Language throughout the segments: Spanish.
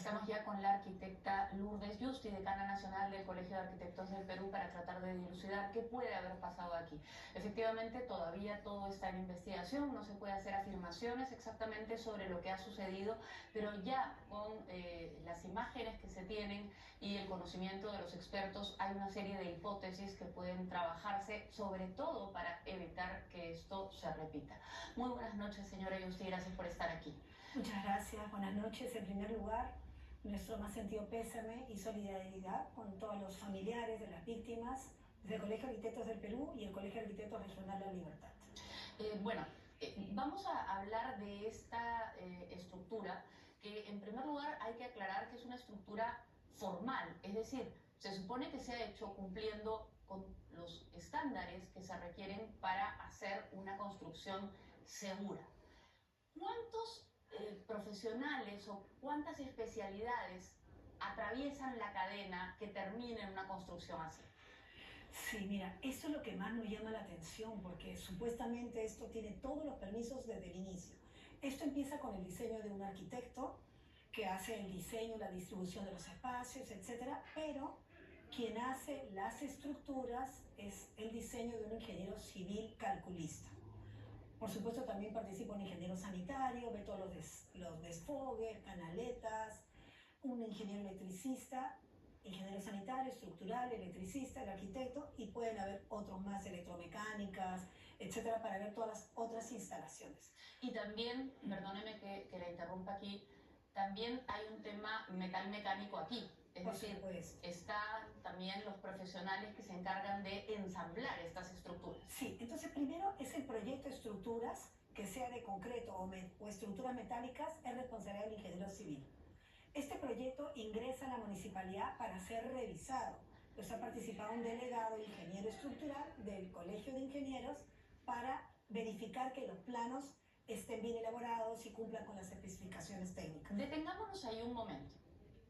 Estamos ya con la arquitecta Lourdes Yusti, decana nacional del Colegio de Arquitectos del Perú, para tratar de dilucidar qué puede haber pasado aquí. Efectivamente, todavía todo está en investigación, no se puede hacer afirmaciones exactamente sobre lo que ha sucedido, pero ya con las imágenes que se tienen y el conocimiento de los expertos, hay una serie de hipótesis que pueden trabajarse, sobre todo para evitar que esto se repita. Muy buenas noches, señora Yusti, gracias por estar aquí. Muchas gracias, buenas noches. En primer lugar, nuestro más sentido pésame y solidaridad con todos los familiares de las víctimas del Colegio de Arquitectos del Perú y el Colegio de Arquitectos Regional La Libertad. Vamos a hablar de esta estructura, que en primer lugar hay que aclarar que es una estructura formal, es decir, se supone que se ha hecho cumpliendo con los estándares que se requieren para hacer una construcción segura. ¿Cuántos profesionales o cuántas especialidades atraviesan la cadena que termina en una construcción así? Sí, mira, eso es lo que más nos llama la atención, porque supuestamente esto tiene todos los permisos desde el inicio. Esto empieza con el diseño de un arquitecto que hace el diseño, la distribución de los espacios, etcétera, pero quien hace las estructuras es el diseño de un ingeniero civil calculista. Por supuesto, también participa un ingeniero sanitario, ve todos los desfogues, canaletas, un ingeniero electricista, ingeniero sanitario, estructural, electricista, el arquitecto, y pueden haber otros más, electromecánicas, etcétera, para ver todas las otras instalaciones. Y también, perdóneme que la interrumpa aquí, también hay un tema metal mecánico aquí. Es decir, están también los profesionales que se encargan de ensamblar estas estructuras. Sí, entonces primero es el proyecto de estructuras, que sea de concreto o estructuras metálicas, es responsabilidad del ingeniero civil. Este proyecto ingresa a la municipalidad para ser revisado. Pues ha participado un delegado ingeniero estructural del Colegio de Ingenieros para verificar que los planos estén bien elaborados y cumplan con las especificaciones técnicas. Detengámonos ahí un momento.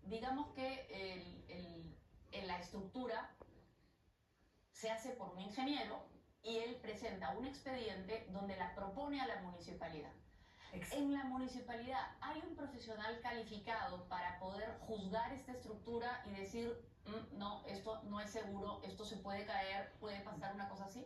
Digamos que la estructura se hace por un ingeniero y él presenta un expediente donde la propone a la municipalidad. Exacto. En la municipalidad hay un profesional calificado para poder juzgar esta estructura y decir, no, esto no es seguro, esto se puede caer, puede pasar una cosa así.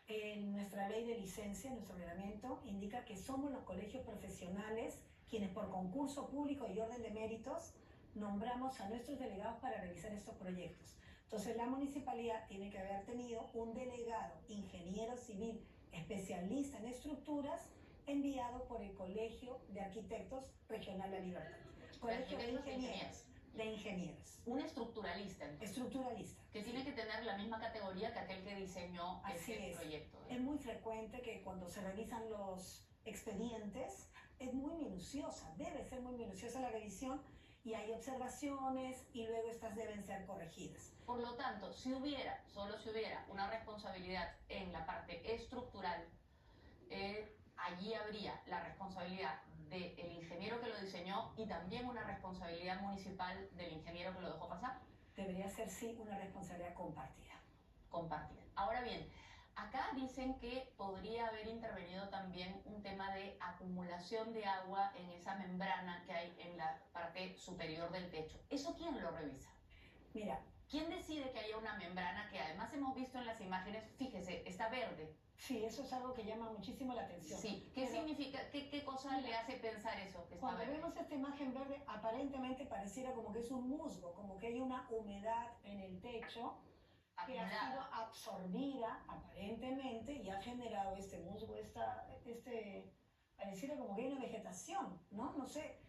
En nuestra ley de licencia, nuestro reglamento, indica que somos los colegios profesionales quienes por concurso público y orden de méritos nombramos a nuestros delegados para realizar estos proyectos. Entonces la municipalidad tiene que haber tenido un delegado, ingeniero civil, especialista en estructuras, enviado por el Colegio de Arquitectos Regional La Libertad. Colegio de Ingenieros. De ingenieros. Un estructuralista, entonces. Estructuralista. Que tiene que tener la misma categoría que aquel que diseñó ese proyecto. Es muy frecuente que cuando se revisan los expedientes, es muy minuciosa, debe ser muy minuciosa la revisión, y hay observaciones y luego estas deben ser corregidas. Por lo tanto, solo si hubiera una responsabilidad en la parte estructural, allí habría la responsabilidad del ingeniero que lo diseñó y también una responsabilidad municipal del ingeniero que lo dejó pasar. Debería ser, sí, una responsabilidad compartida. Compartida. Ahora bien, acá dicen que podría haber intervenido también un tema de acumulación de agua en esa membrana que hay en la parte superior del techo. ¿Eso quién lo revisa? Mira, ¿quién decide que haya una membrana que además hemos visto en las imágenes, fíjese, está verde? Sí, eso es algo que llama muchísimo la atención. Sí, ¿qué significa? ¿Qué cosa le hace pensar eso? Que está cuando verde? vemos esta imagen verde, aparentemente pareciera como que es un musgo, como que hay una humedad en el techo que ha sido absorbida aparentemente y ha generado este musgo, pareciera como que hay una vegetación, ¿no? No sé.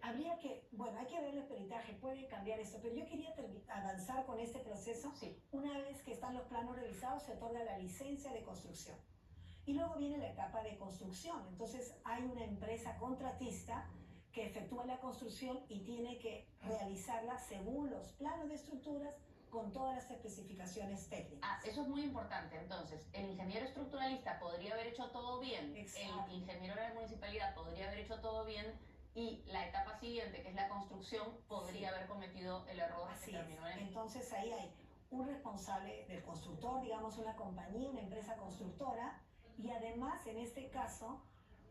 Habría que, bueno, hay que ver el peritaje, puede cambiar esto, pero yo quería avanzar con este proceso. Sí. Una vez que están los planos revisados, se otorga la licencia de construcción. Y luego viene la etapa de construcción. Entonces hay una empresa contratista que efectúa la construcción y tiene que realizarla según los planos de estructuras con todas las especificaciones técnicas. Eso es muy importante. Entonces, el ingeniero estructuralista podría haber hecho todo bien, exacto. El ingeniero de la municipalidad podría haber hecho todo bien, y la etapa siguiente, que es la construcción, podría haber cometido el error que terminó en... Entonces ahí hay un responsable del constructor, digamos una compañía, una empresa constructora, y además en este caso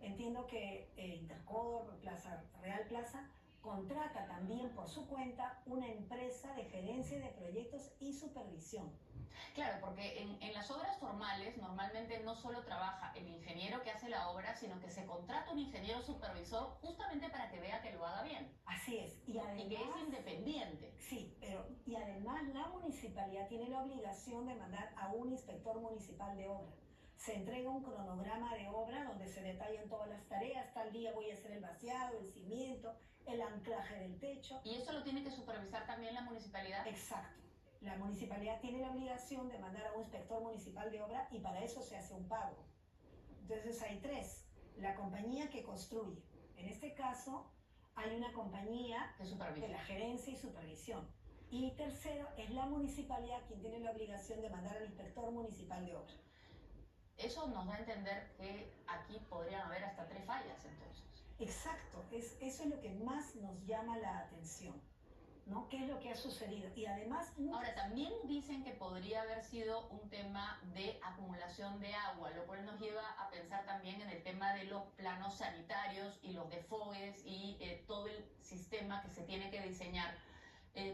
entiendo que Intercorp, Plaza Real Plaza, contrata también por su cuenta una empresa de gerencia de proyectos y supervisión. Claro, porque en las obras formales normalmente no solo trabaja el ingeniero que hace la obra, sino que se contrata un ingeniero supervisor justamente para que vea que lo haga bien. Así es. Y además, y que es independiente. Sí, pero y además la municipalidad tiene la obligación de mandar a un inspector municipal de obra. Se entrega un cronograma de obra donde se detallan todas las tareas. Tal día voy a hacer el vaciado, el cimiento, el anclaje del techo. ¿Y eso lo tiene que supervisar también la municipalidad? Exacto. La municipalidad tiene la obligación de mandar a un inspector municipal de obra y para eso se hace un pago. Entonces hay tres. La compañía que construye. En este caso hay una compañía de la gerencia y supervisión. Y tercero, es la municipalidad quien tiene la obligación de mandar al inspector municipal de obra. Eso nos da a entender que aquí podrían haber hasta 3 fallas, entonces. Exacto, eso es lo que más nos llama la atención, ¿no? ¿Qué es lo que ha sucedido? Y además... Ahora, también dicen que podría haber sido un tema de acumulación de agua, lo cual nos lleva a pensar también en el tema de los planos sanitarios y los desfogues y todo el sistema que se tiene que diseñar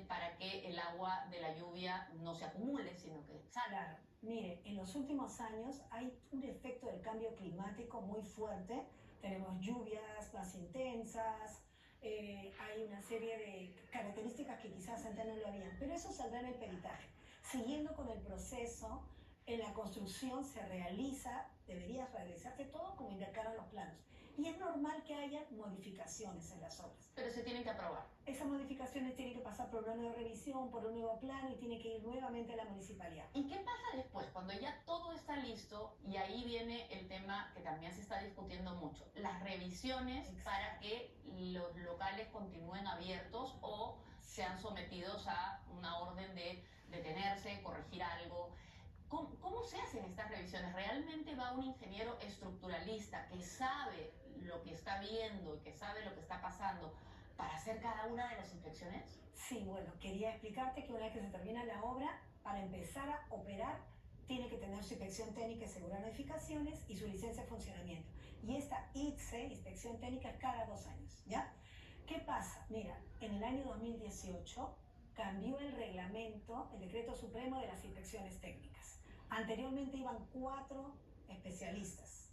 para que el agua de la lluvia no se acumule, sino que salga. Claro. Mire, en los últimos años hay un efecto del cambio climático muy fuerte. Tenemos lluvias más intensas, hay una serie de características que quizás antes no lo habían, pero eso saldrá en el peritaje. Siguiendo con el proceso, en la construcción se realiza, debería realizarse todo como indicaron los planos. Y es normal que haya modificaciones en las obras. Pero se tienen que aprobar. Esas modificaciones tienen que pasar por una nueva revisión, por un nuevo plano y tiene que ir nuevamente a la municipalidad. ¿Y qué pasa después? Cuando ya todo está listo y ahí viene el tema que también se está discutiendo mucho, las revisiones. Exacto. Para que los locales continúen abiertos o sean sometidos a una orden de detenerse, corregir algo. ¿Cómo se hacen estas revisiones? ¿Realmente va un ingeniero estructuralista que sabe lo que está viendo y que sabe lo que está pasando para hacer cada una de las inspecciones? Sí, bueno, quería explicarte que una vez que se termina la obra, para empezar a operar, tiene que tener su inspección técnica y segura de edificaciones y su licencia de funcionamiento. Y esta ITSE, inspección técnica, es cada 2 años, ¿ya? ¿Qué pasa? Mira, en el año 2018 cambió el reglamento, el decreto supremo de las inspecciones técnicas. Anteriormente iban 4 especialistas,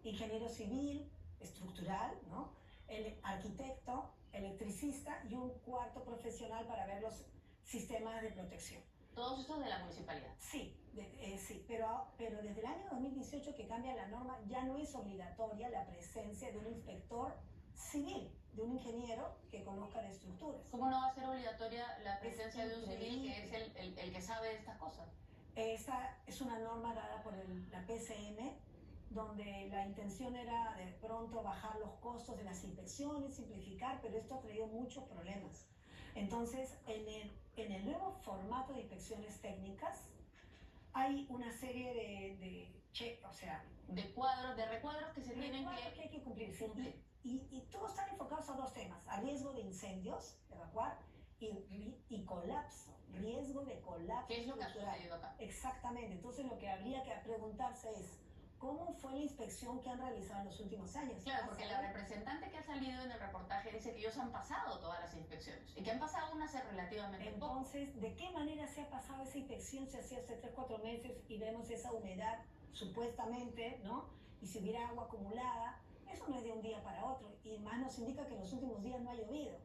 ingeniero civil, estructural, ¿no? El arquitecto, electricista y un cuarto profesional para ver los sistemas de protección. ¿Todos estos de la municipalidad? Sí, sí, pero desde el año 2018 que cambia la norma ya no es obligatoria la presencia de un inspector civil, de un ingeniero que conozca de estructuras. ¿Cómo no va a ser obligatoria la presencia de un civil que es el que sabe de estas cosas? Esta es una norma dada por la PCM, donde la intención era de pronto bajar los costos de las inspecciones, simplificar, pero esto ha traído muchos problemas. Entonces, en el nuevo formato de inspecciones técnicas, hay una serie de cuadros, de recuadros que se tienen que hay que cumplir. Sí. Y todos están enfocados a 2 temas: a riesgo de incendios, evacuar, y colapso, riesgo de colapso. ¿Qué es lo que ha sucedido acá? Exactamente. Entonces, lo que habría que preguntarse es, ¿cómo fue la inspección que han realizado en los últimos años? Claro, porque la representante que ha salido en el reportaje dice que ellos han pasado todas las inspecciones y que han pasado unas relativamente poco. Entonces, ¿de qué manera se ha pasado esa inspección? Se hacía hace 3-4 meses y vemos esa humedad, supuestamente, ¿no? Y si hubiera agua acumulada, eso no es de un día para otro. Y más nos indica que en los últimos días no ha llovido.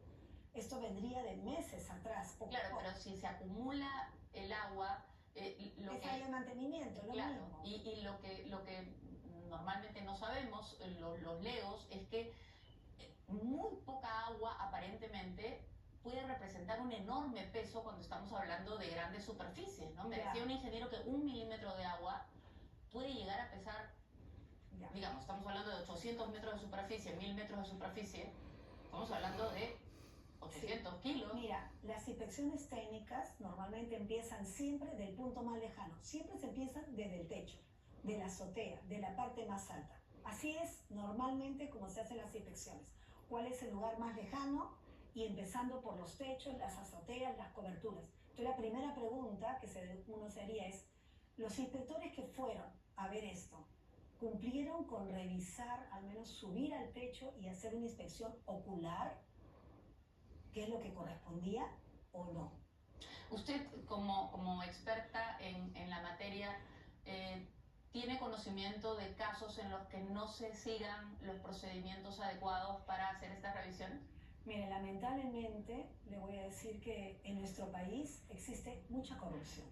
Esto vendría de meses atrás. Claro, pero si se acumula el agua... hay mantenimiento, lo claro, mismo. Y lo que normalmente no sabemos, los legos, es que muy poca agua aparentemente puede representar un enorme peso cuando estamos hablando de grandes superficies, ¿no? Me decía un ingeniero que 1 milímetro de agua puede llegar a pesar, digamos, estamos hablando de 800 metros de superficie, 1000 metros de superficie, estamos hablando de 800 kilos. Mira, las inspecciones técnicas normalmente empiezan siempre del punto más lejano. Siempre se empiezan desde el techo, de la azotea, de la parte más alta. Así es normalmente como se hacen las inspecciones. ¿Cuál es el lugar más lejano? Y empezando por los techos, las azoteas, las coberturas. Entonces, la primera pregunta que uno se haría es, los inspectores que fueron a ver esto, ¿cumplieron con revisar, al menos subir al techo y hacer una inspección ocular? qué es lo que correspondía o no. Usted, como experta en la materia, ¿tiene conocimiento de casos en los que no se sigan los procedimientos adecuados para hacer estas revisiones? Mire, lamentablemente le voy a decir que en nuestro país existe mucha corrupción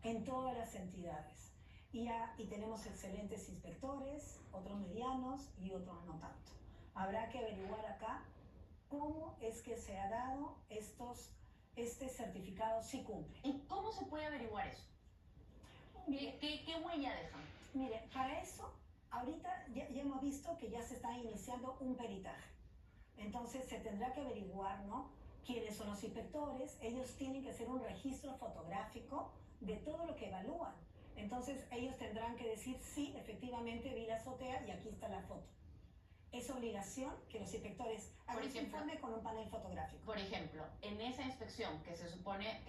en todas las entidades. Y tenemos excelentes inspectores, otros medianos y otros no tanto. Habrá que averiguar acá cómo es que se ha dado este certificado si cumple. ¿Y cómo se puede averiguar eso? ¿Qué huella dejan? Mire, para eso, ahorita ya hemos visto que ya se está iniciando un peritaje. Entonces se tendrá que averiguar, ¿no?, quiénes son los inspectores. Ellos tienen que hacer un registro fotográfico de todo lo que evalúan. Entonces ellos tendrán que decir, sí, efectivamente vi la azotea y aquí está la foto. Es obligación que los inspectores hagan su informe con un panel fotográfico. Por ejemplo, en esa inspección que se supone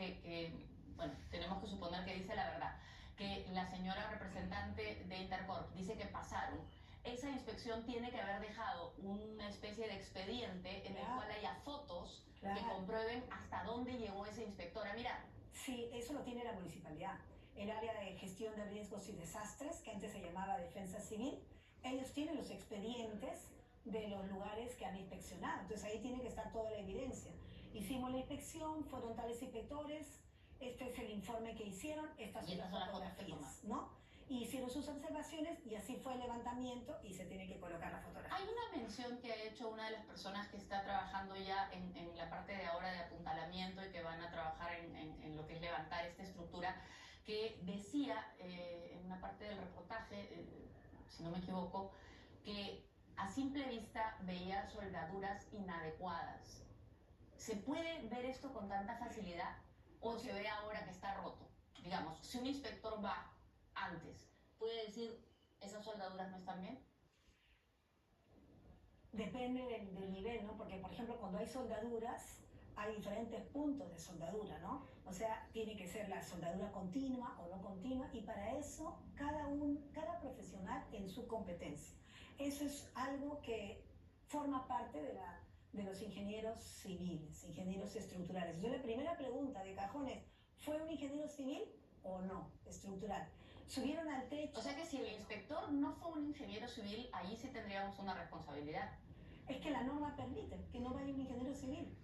bueno, tenemos que suponer que dice la verdad, que la señora representante de Intercorp dice que pasaron, esa inspección tiene que haber dejado una especie de expediente en el cual haya fotos que comprueben hasta dónde llegó ese inspector a mirar. Sí, eso lo tiene la municipalidad. El área de gestión de riesgos y desastres, que antes se llamaba Defensa Civil, ellos tienen los expedientes de los lugares que han inspeccionado. Entonces ahí tiene que estar toda la evidencia. Hicimos la inspección, fueron tales inspectores, este es el informe que hicieron, estas son las fotografías, ¿no? Y hicieron sus observaciones y así fue el levantamiento y se tiene que colocar la fotografía. Hay una mención que ha hecho una de las personas que está trabajando ya en la parte de ahora de apuntalamiento y que van a trabajar en lo que es levantar esta estructura, que decía en una parte del reportaje, si no me equivoco, que a simple vista veía soldaduras inadecuadas. ¿Se puede ver esto con tanta facilidad o se ve ahora que está roto? Digamos, si un inspector va antes, ¿puede decir esas soldaduras no están bien? Depende del nivel, ¿no? Porque, por ejemplo, cuando hay soldaduras, hay diferentes puntos de soldadura, ¿no? O sea, tiene que ser la soldadura continua o no continua, y para eso cada profesional en su competencia. Eso es algo que forma parte de los ingenieros civiles, ingenieros estructurales. Entonces, la primera pregunta de cajón es, ¿fue un ingeniero civil o no estructural? Subieron al techo. O sea que si el inspector no fue un ingeniero civil, ahí sí tendríamos una responsabilidad. Es que la norma permite que no vaya un ingeniero civil.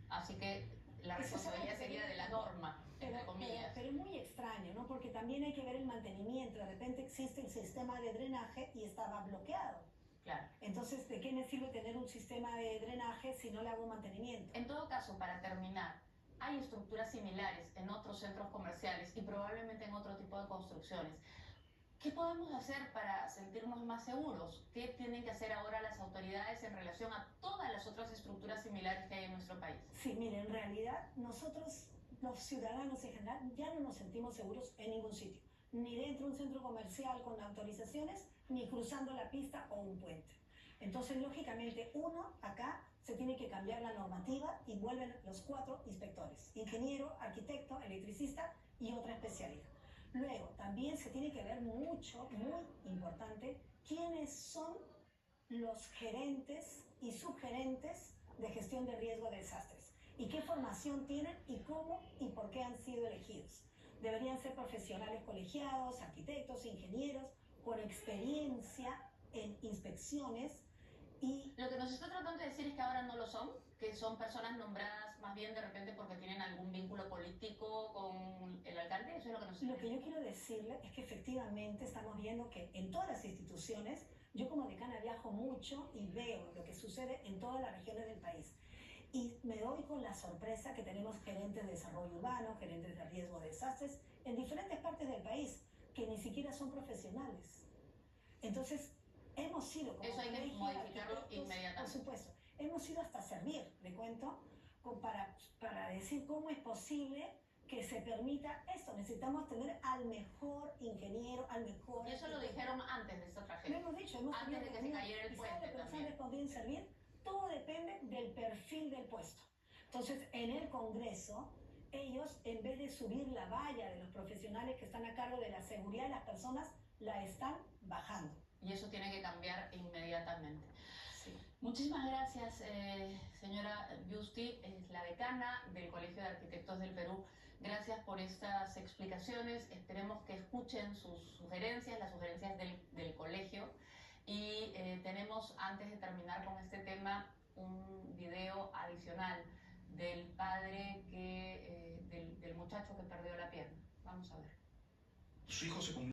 Así que la responsabilidad sería de la norma, entre comillas. Pero es muy extraño, ¿no? Porque también hay que ver el mantenimiento. De repente existe el sistema de drenaje y estaba bloqueado. Claro. Entonces, ¿de qué me sirve tener un sistema de drenaje si no le hago mantenimiento? En todo caso, para terminar, hay estructuras similares en otros centros comerciales y probablemente en otro tipo de construcciones. ¿Qué podemos hacer para sentirnos más seguros? ¿Qué tienen que hacer ahora las autoridades en relación a todas las otras estructuras similares que hay en nuestro país? Sí, mire, en realidad nosotros, los ciudadanos en general, ya no nos sentimos seguros en ningún sitio. Ni dentro de un centro comercial con autorizaciones, ni cruzando la pista o un puente. Entonces, lógicamente, acá se tiene que cambiar la normativa y vuelven los 4 inspectores: ingeniero, arquitecto, electricista y otra especialidad. Luego, también se tiene que ver mucho, muy importante, quiénes son los gerentes y subgerentes de gestión de riesgo de desastres y qué formación tienen y cómo y por qué han sido elegidos. Deberían ser profesionales colegiados, arquitectos, ingenieros, con experiencia en inspecciones. Y lo que nos está tratando de decir es que ahora no lo son, que son personas nombradas más bien de repente porque tienen algún vínculo político con el alcalde. Eso es lo que nos... Lo que yo quiero decirle es que efectivamente estamos viendo que en todas las instituciones, yo como decana viajo mucho y veo lo que sucede en todas las regiones del país. Y me doy con la sorpresa que tenemos gerentes de desarrollo urbano, gerentes de riesgo de desastres en diferentes partes del país que ni siquiera son profesionales. Entonces, hemos sido como eso hay que modificarlo inmediatamente. Por supuesto, hemos ido hasta servir, le cuento, para decir cómo es posible que se permita esto. Necesitamos tener al mejor ingeniero, al mejor... Y eso lo dijeron antes de esta tragedia. Lo hemos dicho, antes de que se cayera el puente también. también. Respondido en servir, todo depende del perfil del puesto. Entonces, en el Congreso, ellos, en vez de subir la valla de los profesionales que están a cargo de la seguridad de las personas, la están bajando. Y eso tiene que cambiar inmediatamente. Sí. Muchísimas gracias, señora Yusti, es la decana del Colegio de Arquitectos del Perú. Gracias por estas explicaciones. Esperemos que escuchen sus sugerencias, las sugerencias del colegio. Y tenemos, antes de terminar con este tema, un video adicional del padre del muchacho que perdió la pierna. Vamos a ver. Su hijo se